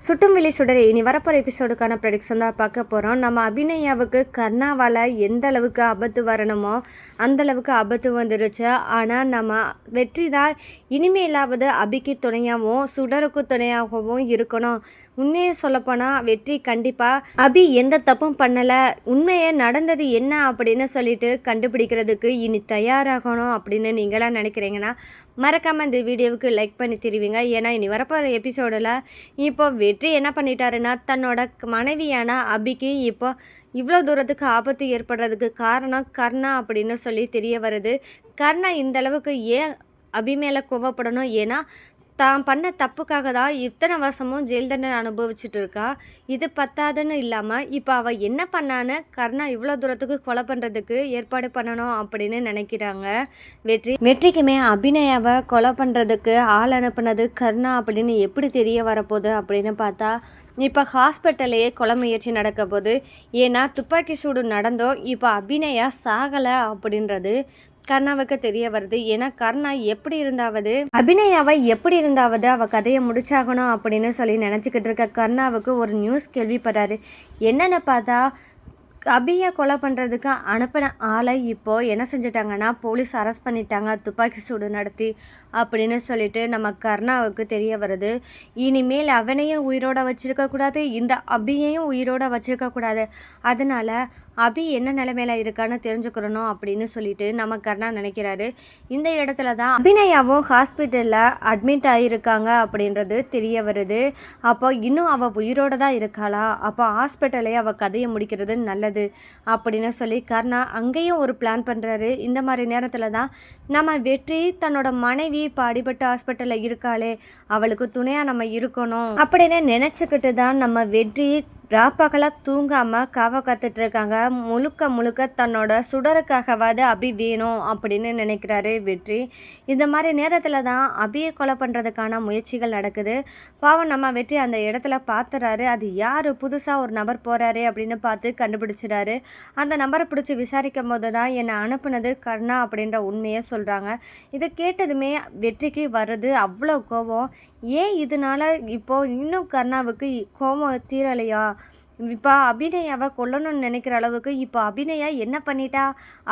சுட்டும் விழி சுடரே இனி வரப்போகிற எபிசோடுக்கான ப்ரெடிக்ஷன் தான் பார்க்க போகிறோம். நம்ம அபிநயாவுக்கு கர்ணாவால் எந்த அளவுக்கு ஆபத்து வரணுமோ அந்தளவுக்கு ஆபத்து வந்துருச்சு. ஆனால் நம்ம வெற்றி தான் இனிமேலாவது அபிக்கு துணையாகவும் சுடருக்கு துணையாகவும் இருக்கணும். உண்மையை சொல்லப்போனால் வெற்றி கண்டிப்பாக அபி எந்த தப்பும் பண்ணலை, உண்மையை நடந்தது என்ன அப்படின்னு சொல்லிட்டு கண்டுபிடிக்கிறதுக்கு இனி தயாராகணும் அப்படின்னு நீங்களாம் நினைக்கிறீங்கன்னா மறக்காமல் இந்த வீடியோவுக்கு லைக் பண்ணி தெரிவிங்க. ஏன்னா இனி வரப்போகிற எபிசோடில் இப்போ வெற்றி என்ன பண்ணிட்டாருன்னா தன்னோட மனைவியான அபிக்கு இப்போ இவ்வளோ தூரத்துக்கு ஆபத்து ஏற்படுறதுக்கு காரணம் கர்ணா அப்படின்னு சொல்லி தெரிய வருது. கர்ணா இந்த அளவுக்கு ஏன் அபி மேலே கோவப்படணும்? ஏன்னா தான் பண்ண தப்புக்காக தான் இத்தனை வருஷமும் ஜெயில் தண்டனை அனுபவிச்சுட்டு இருக்கா. இது பத்தாதுன்னு இல்லாமல் இப்போ அவள் என்ன பண்ணான்னு கர்ணா இவ்வளோ தூரத்துக்கு கொலை பண்ணுறதுக்கு ஏற்பாடு பண்ணணும் அப்படின்னு நினைக்கிறாங்க. வெற்றிக்குமே அபிநயாவை கொலை பண்ணுறதுக்கு ஆள் அனுப்புனது கர்ணா அப்படின்னு எப்படி தெரிய வரப்போகுது அப்படின்னு பார்த்தா இப்போ ஹாஸ்பிட்டல்லையே கொலை முயற்சி நடக்க போகுது. ஏன்னா துப்பாக்கி சூடு நடந்தோம், இப்போ அபிநயா சாகலை அப்படின்றது கர்ணாவுக்கு தெரிய வருது. ஏன்னா கர்ணா எப்படி இருந்தாவது அபிநயாவை எப்படி இருந்தாவது அவள் கதையை முடிச்சாகணும் அப்படின்னு சொல்லி நினச்சிக்கிட்டு இருக்க கர்ணாவுக்கு ஒரு நியூஸ் கேள்விப்படுறாரு. என்னென்னு பார்த்தா அபியை கொலை பண்ணுறதுக்கு அனுப்பின ஆளை இப்போது என்ன செஞ்சிட்டாங்கன்னா போலீஸ் அரெஸ்ட் பண்ணிட்டாங்க துப்பாக்கி சூடு நடத்தி அப்படின்னு சொல்லிட்டு நம்ம கர்ணாவுக்கு தெரிய வருது. இனிமேல் அவனையும் உயிரோட வச்சுருக்கக்கூடாது, இந்த அபியையும் உயிரோட வச்சுருக்கக்கூடாது. அதனால் அபி என்ன நிலைமையில இருக்கான்னு தெரிஞ்சுக்கிறணும் அப்படின்னு சொல்லிட்டு நம்ம கர்ணா நினைக்கிறாரு. இந்த இடத்துல தான் அபிநயாவும் ஹாஸ்பிட்டலில் அட்மிட் ஆகியிருக்காங்க அப்படின்றது தெரிய வருது. அப்போ இன்னும் அவள் உயிரோட தான் இருக்காளா? அப்போ ஹாஸ்பிட்டலே அவள் கதையை முடிக்கிறது நல்லது அப்படின்னு சொல்லி கர்ணா அங்கேயும் ஒரு பிளான் பண்ணுறாரு. இந்த மாதிரி நேரத்தில் தான் நம்ம வெற்றி தன்னோட மனைவி இப்போ அடிபட்டு ஹாஸ்பிட்டலில் இருக்காளே, அவளுக்கு துணையாக நம்ம இருக்கணும் அப்படின்னு நினச்சிக்கிட்டு தான் நம்ம வெற்றி ராப்பகலாக தூங்காமல் காவ காத்துட்ருக்காங்க. முழுக்க தன்னோட சுடருக்காகவாது அபி வேணும் அப்படின்னு நினைக்கிறாரு வெற்றி. இந்த மாதிரி நேரத்தில் தான் அபியை கொலை பண்ணுறதுக்கான முயற்சிகள் நடக்குது. பாவம் நம்ம வெற்றி அந்த இடத்துல பார்த்துறாரு. அது யார் புதுசாக ஒரு நபர் போகிறாரு அப்படின்னு பார்த்து கண்டுபிடிச்சிடாரு. அந்த நபரை பிடிச்சி விசாரிக்கும் போது தான் என்னை அனுப்புனது கர்ணா அப்படின்ற உண்மையை சொல்கிறாங்க. இதை கேட்டதுமே வெற்றிக்கு வருது அவ்வளோ கோபம். ஏன் இதனால இப்போது இன்னும் கர்ணாவுக்கு கோபம் தீரலையா? இப்போ அபிநயாவை கொல்லணும்னு நினைக்கிற அளவுக்கு இப்போ அபிநயா என்ன பண்ணிட்டா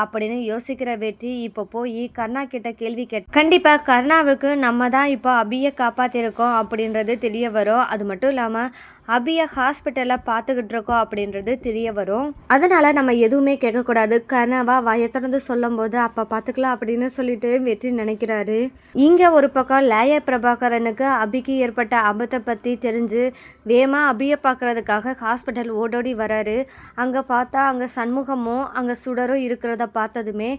அப்படின்னு யோசிக்கிற வெற்றி இப்போ போய் கர்ணா கிட்ட கேள்வி கண்டிப்பாக கர்ணாவுக்கு நம்ம தான் இப்போ அபியை காப்பாற்றிருக்கோம் அப்படின்றது தெரிய வரும். அது மட்டும் இல்லாமல் அபியை ஹாஸ்பிட்டலில் பார்த்துக்கிட்டு இருக்கோம் அப்படின்றது தெரிய வரும். அதனால் நம்ம எதுவுமே கேட்கக்கூடாது, கர்ணாவா வாயை திறந்து சொல்லும் போது அப்போ பார்த்துக்கலாம் அப்படின்னு சொல்லிட்டு வெற்றி நினைக்கிறாரு. இங்கே ஒரு பக்கம் லாயா பிரபாகரனுக்கு அபிக்கு ஏற்பட்ட ஆபத்தை பற்றி தெரிஞ்சு வேமா அபியை பார்க்குறதுக்காக ஹாஸ்பிட்டல் ஓடோடி வராரு. அங்கே பார்த்தா அங்கே சண்முகமும் அங்கே சுடரும் இருக்கிறத பார்த்ததுமே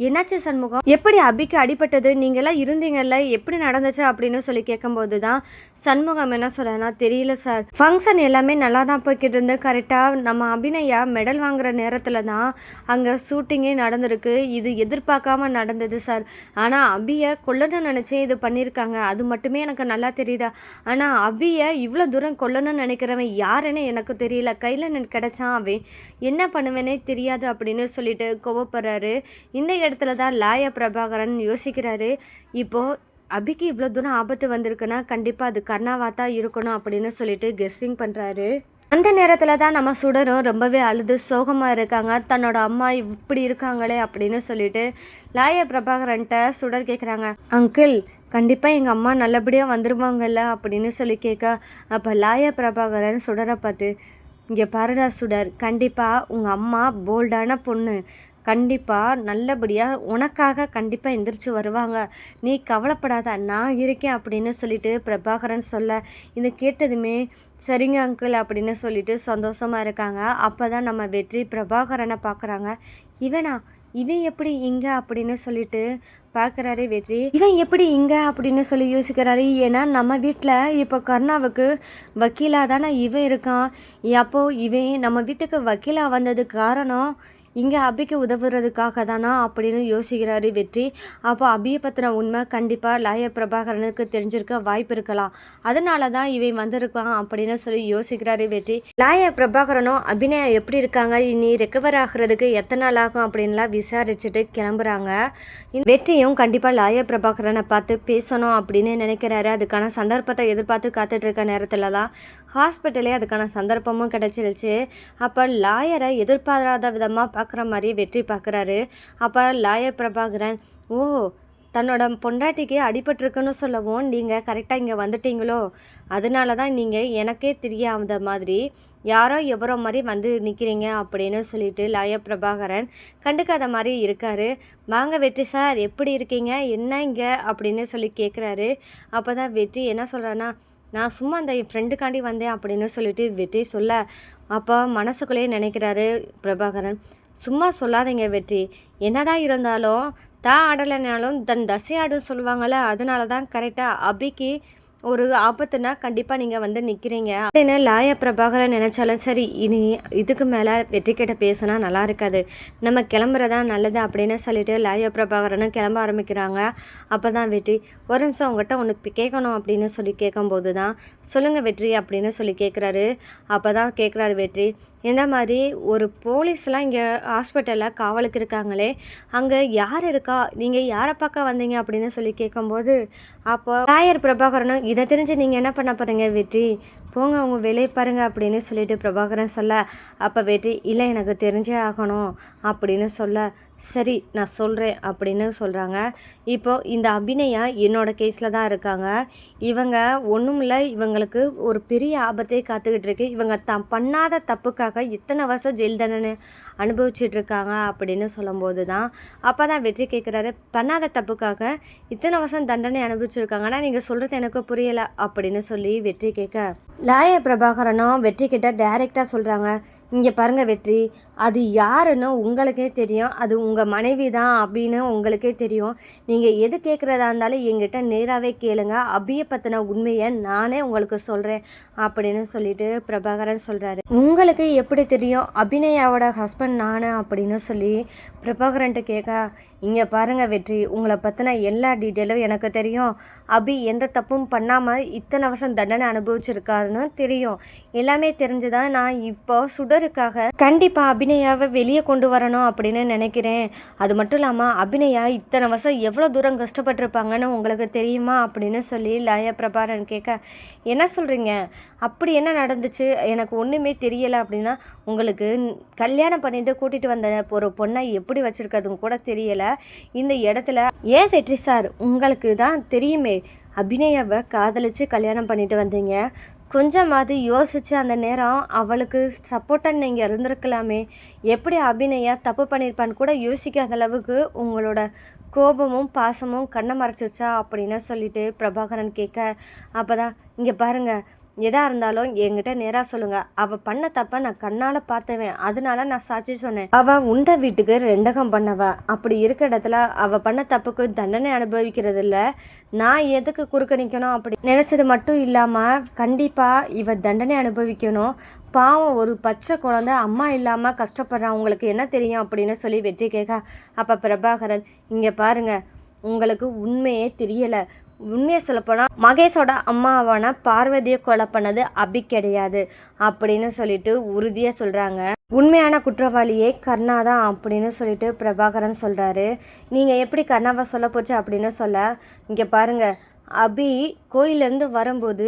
என்னாச்சு சண்முகம், எப்படி அபிக்கு அடிபட்டது, நீங்களாம் இருந்தீங்கல்ல, எப்படி நடந்துச்சு அப்படின்னு சொல்லி கேட்கும்போது தான் சண்முகம் என்ன சொல்றேன்னா, தெரியல சார், ஃபங்க்ஷன் எல்லாமே நல்லா தான் போய்கிட்டு இருந்து கரெக்டாக நம்ம அபிநயா மெடல் வாங்குற நேரத்தில் தான் அங்கே ஷூட்டிங்கே நடந்திருக்கு. இது எதிர்பார்க்காம நடந்தது சார். ஆனால் அபியை கொல்லணும்னு நினச்சேன், இது பண்ணியிருக்காங்க, அது மட்டுமே எனக்கு நல்லா தெரியுதா. ஆனால் அபியை இவ்வளோ தூரம் கொல்லணும்னு நினைக்கிறவன் யாருன்னு எனக்கு தெரியல, கையில் எனக்கு கிடைச்சான், அவன் என்ன பண்ணுவேனே தெரியாது அப்படின்னு சொல்லிட்டு கோவப்படுறாரு. இந்த இடத்துல தான் லாயா பிரபாகரன் யோசிக்கிறாரு. இப்போது அபிக்கு இவ்வளோ தூரம் ஆபத்து வந்திருக்குன்னா கண்டிப்பாக அது கர்ணாவாக தான் இருக்கணும் அப்படின்னு சொல்லிட்டு கெஸ்ஸிங் பண்ணுறாரு. அந்த நேரத்தில் தான் நம்ம சுடரும் ரொம்பவே அழுது சோகமாக இருக்காங்க. தன்னோட அம்மா இப்படி இருக்காங்களே அப்படின்னு சொல்லிட்டு லாயா பிரபாகரன்ட்ட சுடர் கேட்குறாங்க, அங்கிள் கண்டிப்பாக எங்கள் அம்மா நல்லபடியாக வந்துடுவாங்கல்ல அப்படின்னு சொல்லி கேட்க, அப்போ லாயா பிரபாகரன் சுடரை பார்த்து, இங்கே பாருடா சுடர், கண்டிப்பாக உங்கள் அம்மா போல்டான பொண்ணு, கண்டிப்பாக நல்லபடியாக உனக்காக கண்டிப்பாக எந்திரிச்சு வருவாங்க, நீ கவலைப்படாத, நான் இருக்கேன் அப்படின்னு சொல்லிட்டு பிரபாகரன் சொல்ல, இதை கேட்டதுமே சரிங்க அங்கிள் அப்படின்னு சொல்லிட்டு சந்தோஷமாக இருக்காங்க. அப்போ தான் நம்ம வெற்றி பிரபாகரனை பார்க்குறாங்க. இவன் எப்படி இங்கே அப்படின்னு சொல்லிட்டு பார்க்குறாரு வெற்றி. இவன் எப்படி இங்கே அப்படின்னு சொல்லி யோசிக்கிறாரு. ஏன்னா நம்ம வீட்டில் இப்போ கர்ணாவுக்கு வக்கீலாக தானே இவன் இருக்கான். அப்போது இவன் நம்ம வீட்டுக்கு வக்கீலாக வந்ததுக்கு காரணம் இங்கே அபிக்கு உதவுறதுக்காக தானா அப்படின்னு யோசிக்கிறாரு வெற்றி. அப்போ அபியை பற்றின உண்மை கண்டிப்பாக லாயா பிரபாகரனுக்கு தெரிஞ்சிருக்க வாய்ப்பு இருக்கலாம், அதனால தான் இவன் வந்திருக்கான் அப்படின்னு சொல்லி யோசிக்கிறாரு வெற்றி. லாயா பிரபாகரனும் அபிநயா எப்படி இருக்காங்க, இனி ரெக்கவர் ஆகிறதுக்கு எத்தனை நாள் ஆகும் அப்படின்லாம் விசாரிச்சுட்டு கிளம்புறாங்க. வெற்றியும் கண்டிப்பாக லாயா பிரபாகரனை பார்த்து பேசணும் அப்படின்னு நினைக்கிறாரு. அதுக்கான சந்தர்ப்பத்தை எதிர்பார்த்து காத்துட்டு இருக்க நேரத்தில் தான் ஹாஸ்பிட்டலே அதுக்கான சந்தர்ப்பமும் கிடச்சிருச்சு. அப்போ லாயரை எதிர்பாராத விதமாக பார்க்குற மாதிரி வெற்றி பார்க்குறாரு. அப்போ லாயர் பிரபாகரன், ஓ, தன்னோட பொண்டாட்டிக்கு அடிபட்டிருக்குன்னு சொல்லவும் நீங்கள் கரெக்டாக இங்கே வந்துட்டீங்களோ, அதனால தான் நீங்கள் எனக்கே தெரியாத மாதிரி யாரோ எவரோ மாதிரி வந்து நிற்கிறீங்க அப்படின்னு சொல்லிட்டு லாயர் பிரபாகரன் கண்டுக்காத மாதிரி இருக்கார். வாங்க வெற்றி சார், எப்படி இருக்கீங்க, என்ன இங்கே அப்படின்னு சொல்லி கேட்குறாரு. அப்போ தான் வெற்றி என்ன சொல்கிறான்னா, நான் சும்மா அந்த என் ஃப்ரெண்டுக்காண்டி வந்தேன் அப்படின்னு சொல்லிட்டு வெற்றி சொல்ல, அப்போ மனசுக்குள்ளேயே நினைக்கிறாரு பிரபாகரன், சும்மா சொல்லாதீங்க வெற்றி, என்னதான் இருந்தாலும் தான் ஆடலைனாலும் தன் தசை ஆடுன்னு சொல்லுவாங்கள்ல, அதனால தான் கரெக்டாக அபிக்கு ஒரு ஆபத்துனா கண்டிப்பாக நீங்கள் வந்து நிற்கிறீங்க அப்படின்னு லாயர் பிரபாகரன் நினச்சாலும் சரி, இனி இதுக்கு மேலே வெற்றிக்கிட்ட பேசினா நல்லா இருக்காது, நம்ம கிளம்புறதா நல்லது அப்படின்னு சொல்லிட்டு லாயர் பிரபாகரனும் கிளம்ப ஆரம்பிக்கிறாங்க. அப்போ தான் வெற்றி, ஒரு நிமிஷம் உங்கள்கிட்ட ஒன்று கேட்கணும் அப்படின்னு சொல்லி கேட்கும்போது தான், சொல்லுங்கள் வெற்றி அப்படின்னு சொல்லி கேட்குறாரு. அப்போ தான் கேட்குறாரு வெற்றி, இந்த மாதிரி ஒரு போலீஸ்லாம் இங்கே ஹாஸ்பிட்டலில் காவலுக்கு இருக்காங்களே, அங்கே யார் இருக்கா, நீங்கள் யாரை பார்க்க வந்தீங்க அப்படின்னு சொல்லி கேட்கும்போது, அப்போ லாயர் பிரபாகரனும், இதை தெரிஞ்சு நீங்கள் என்ன பண்ண போகிறீங்க வெற்றி, போங்க அவங்க வேலையை பாருங்க அப்படின்னு சொல்லிட்டு பிரபாகரன் சொல்ல, அப்போ வெற்றி, இல்லை எனக்கு தெரிஞ்சே ஆகணும் அப்படின்னு சொல்ல, சரி நான் சொல்கிறேன் அப்படின்னு சொல்கிறாங்க. இப்போது இந்த அபிநயா என்னோட கேஸில் தான் இருக்காங்க. இவங்க ஒன்றும் இல்லை, இவங்களுக்கு ஒரு பெரிய ஆபத்தே காத்துக்கிட்டு இருக்கு. இவங்க பண்ணாத தப்புக்காக இத்தனை வருஷம் ஜெயில் தண்டனை அனுபவிச்சுட்டு இருக்காங்க அப்படின்னு சொல்லும்போது தான், அப்போ தான் வெற்றி கேட்குறாரு, பண்ணாத தப்புக்காக இத்தனை வருஷம் தண்டனை அனுபவிச்சுருக்காங்கன்னா நீங்கள் சொல்கிறது எனக்கு புரியலை அப்படின்னு சொல்லி வெற்றி கேட்க, லாயர் பிரபாகரனும் வெற்றி கிட்ட டைரெக்டாக சொல்கிறாங்க, இங்கே பாருங்கள் வெற்றி, அது யாருன்னு உங்களுக்கே தெரியும், அது உங்கள் மனைவி தான் அப்படின்னு உங்களுக்கே தெரியும், நீங்கள் எது கேட்குறதா இருந்தாலும் என்கிட்ட நேராகவே கேளுங்க, அபியை பற்றின உண்மையை நானே உங்களுக்கு சொல்கிறேன் அப்படின்னு சொல்லிட்டு பிரபாகரன் சொல்கிறாரு. உங்களுக்கு எப்படி தெரியும் அபிநயாவோட ஹஸ்பண்ட் நானே அப்படின்னு சொல்லி பிரபாகரன்ட்டு கேட்க, இங்கே பாருங்கள் வெற்றி, உங்களை பற்றின எல்லா டீட்டெயிலும் எனக்கு தெரியும், அபி எந்த தப்பும் பண்ணாமல் இத்தனை வருஷம் தண்டனை அனுபவிச்சிருக்காருன்னு தெரியும், எல்லாமே தெரிஞ்சு தான் நான் இப்போ சுடருக்காக கண்டிப்பாக அபிநயாவை வெளியே கொண்டு வரணும் அப்படின்னு நினைக்கிறேன். அது மட்டும் இல்லாமல் அபிநயா இத்தனை வருஷம் எவ்வளோ தூரம் கஷ்டப்பட்டிருப்பாங்கன்னு உங்களுக்கு தெரியுமா அப்படின்னு சொல்லி லாயர் பிரபாகரன் கேட்க, என்ன சொல்கிறீங்க, அப்படி என்ன நடந்துச்சு எனக்கு ஒன்றுமே தெரியலை அப்படின்னா, உங்களுக்கு கல்யாணம் பண்ணிட்டு கூட்டிகிட்டு வந்த ஒரு பொண்ணை எப்படி வச்சுருக்கிறதும் கூட தெரியலை, இந்த இடத்துல ஏன் வெற்றி சார், உங்களுக்கு தான் தெரியுமே அபிநயாவை காதலிச்சு கல்யாணம் பண்ணிட்டு வந்தீங்க, கொஞ்சமாவது யோசிச்சு அந்த நேரம் அவளுக்கு சப்போர்ட்டாக நீங்கள் இருந்திருக்கலாமே, எப்படி அபிநயா தப்பு பண்ணியிருப்பான்னு கூட யோசிக்காத அளவுக்கு உங்களோட கோபமும் பாசமும் கண்ணை மறைச்சிருச்சா அப்படின்னு சொல்லிட்டு பிரபாகரன் கேட்க, அப்போ தான் இங்கே பாருங்கள், எதாக இருந்தாலும் என்கிட்ட நேராக சொல்லுங்கள், அவள் பண்ண தப்ப நான் கண்ணால் பார்த்தவேன், அதனால நான் சாட்சி சொன்னேன், அவள் உண்ட வீட்டுக்கு ரெண்டகம் பண்ணவ, அப்படி இருக்க இடத்துல அவள் பண்ண தப்புக்கு தண்டனை அனுபவிக்கிறது இல்லை, நான் எதுக்கு குறுக்க நிற்கணும் அப்படி நினச்சது மட்டும் இல்லாமல் கண்டிப்பாக இவ தண்டனை அனுபவிக்கணும், பாவம் ஒரு பச்சை குழந்தை அம்மா இல்லாமல் கஷ்டப்படுறான், உங்களுக்கு என்ன தெரியும் அப்படின்னு சொல்லி வெற்றி கேட்க, அப்போ பிரபாகரன், இங்கே பாருங்கள், உங்களுக்கு உண்மையே தெரியலை, உண்மையை சொல்லப்போனால் மகேஷோட அம்மாவான பார்வதியை கொலை பண்ணது அபி கிடையாது அப்படின்னு சொல்லிட்டு உறுதியாக சொல்கிறாங்க. உண்மையான குற்றவாளியே கர்ணா தான் அப்படின்னு சொல்லிட்டு பிரபாகரன் சொல்கிறாரு. நீங்கள் எப்படி கர்ணாவை சொல்ல போச்சு அப்படின்னு சொல்ல, இங்கே பாருங்கள், அபி கோயிலேருந்து வரும்போது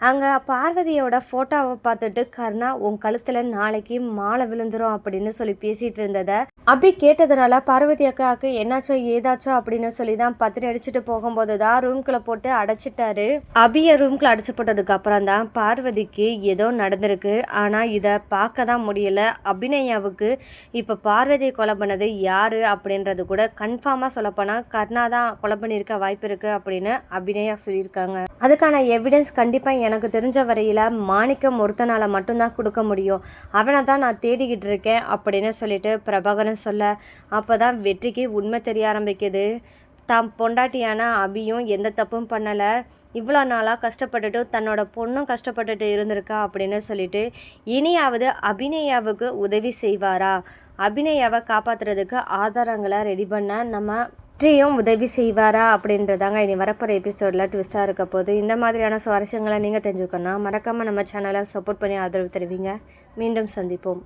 அங்கே பார்வதியோட ஃபோட்டோவை பார்த்துட்டு, கர்ணா உன் கழுத்தில் நாளைக்கு மாலை விழுந்துரும் அப்படின்னு சொல்லி பேசிகிட்டு இருந்ததை அபி கேட்டதுனால பார்வதி அக்காவுக்கு என்னாச்சோ ஏதாச்சோ அப்படின்னு சொல்லி தான் பத்திரி அடிச்சுட்டு போகும்போது தான் ரூம்குள்ளே போட்டு அடைச்சிட்டாரு. அபியை ரூம்குள்ளே அடைச்சி போட்டதுக்கு அப்புறம் தான் பார்வதிக்கு ஏதோ நடந்திருக்கு, ஆனால் இதை பார்க்க தான் முடியல. அபிநயாவுக்கு இப்போ பார்வதியை கொலை பண்ணது யார் அப்படின்றது கூட கன்ஃபார்மாக சொல்லப்போனால் கர்ணா தான் கொலை பண்ணியிருக்க வாய்ப்பு இருக்குது அப்படின்னு அபிநயா சொல்லியிருக்காங்க. அதுக்கான எவிடன்ஸ் கண்டிப்பாக எனக்கு தெரிஞ்ச வரையில் மாணிக்கம் ஒருத்தனால் மட்டும்தான் கொடுக்க முடியும், அவனை தான் நான் தேடிக்கிட்டு இருக்கேன் அப்படின்னு சொல்லிட்டு பிரபாகரன் சொல்ல, அப்போ தான் வெற்றிக்கு உண்மை தெரிய ஆரம்பிக்குது. தாம் பொண்டாட்டியான அபியும் எந்த தப்பும் பண்ணலை, இவ்வளோ நாளாக கஷ்டப்பட்டுட்டு தன்னோட பொண்ணும் கஷ்டப்பட்டுட்டு இருந்திருக்கா அப்படின்னு சொல்லிட்டு, இனியாவது அபிநயாவுக்கு உதவி செய்வாரா, அபிநயாவை காப்பாற்றுறதுக்கு ஆதாரங்களை ரெடி பண்ண நம்ம வெற்றியும் உதவி செய்வாரா அப்படின்றதாங்க இனி வரப்போகிற எபிசோடில் ட்விஸ்ட்டாக இருக்க போது. இந்த மாதிரியான சுவாரஸ்யங்களை நீங்கள் தெரிஞ்சுக்கணும், மறக்காமல் நம்ம சேனலை சப்போர்ட் பண்ணி ஆதரவு தருவீங்க. மீண்டும் சந்திப்போம்.